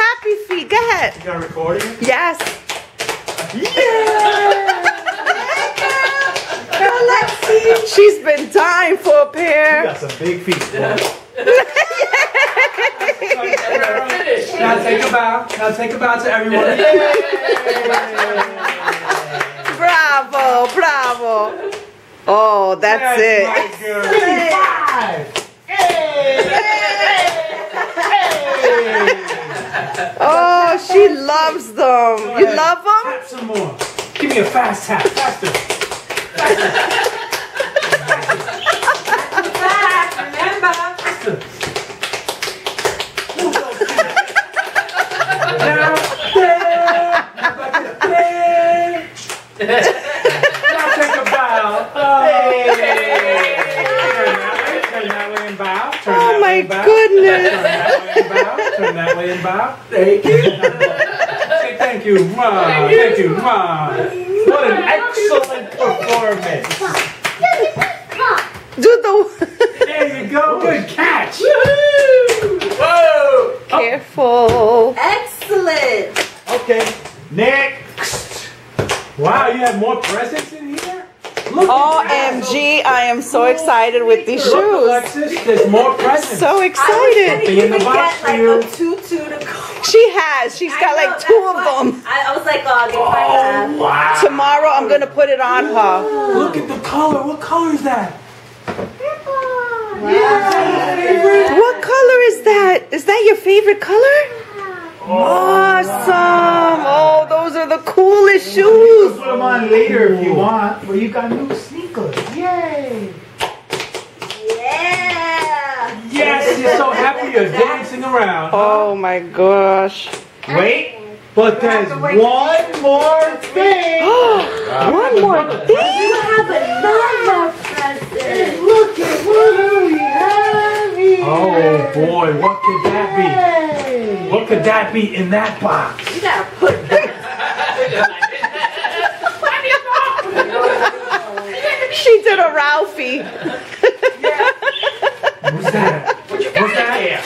happy feet. Go ahead. You got a recording? Yes. Yeah! She's been dying for a You pair. got some big feet, boy. Now take a bow. Now take a bow to everyone. Bravo, bravo. Oh, that's it. My girl. Give me 5. Oh, she loves them. You love them? Tap some more. Give me a fast tap. Faster. Remember. Now take a bow. Turn that way and bow. Turn Oh that way my and bow. goodness. Turn that way and bow. Thank you. Say thank you. Mwah. Thank you. Mwah. What an excellent performance. Do the There you go. Good catch. Whoa! careful. Excellent. Okay, next. Wow, you have more presents in here? Look OMG, I am so excited with these Look, shoes. Alexis, there's more presents. So excited. Be in the box for like you. a tutu to go. She has. She's got like 2 of them. I was like, oh, get my Wow. Tomorrow I'm going to put it on her. Look at the color. What color is that? What color is that? Is that your favorite color? Awesome. Oh, those are the coolest You shoes. can put them on later if you want, but you got new sneakers. Yay! Yeah. Yes, you're so happy you're dancing around. Oh my gosh. Wait, but there's one more thing. One more thing. You have another present. Look at what we have here. Oh boy, what could that be? What could that be in that box? You gotta put that. She did a Ralphie. What's that? What's that?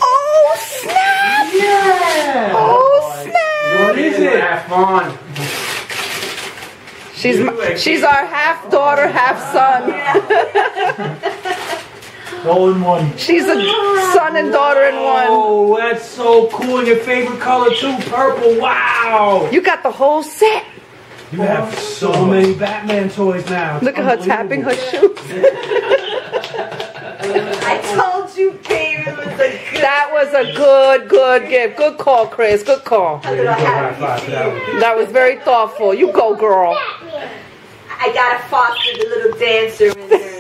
Oh, snap. Yeah. Oh, snap. What is it? Have fun. She's our half daughter, half son. All in one. She's a son and daughter in one. Oh, that's so cool. Your favorite color too, purple. Wow. You got the whole set. You have so many Batman toys now. It's Look at her tapping her unbelievable. shoes. I told you, babe, it was a good. That was a good gift. Good call, Chris. Good call. There you go, high five for that one. That was very thoughtful. You go, girl. I gotta foster the little dancer in there.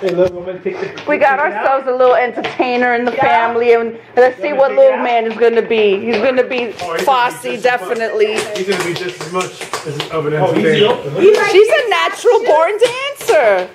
Hey, look, I'm gonna take the. We got ourselves a little entertainer in the family, and let's see what little man is going to be. He's going to be Fosse, definitely. He's gonna be just as much of an Oh, entertainer. he's She's a natural born dancer.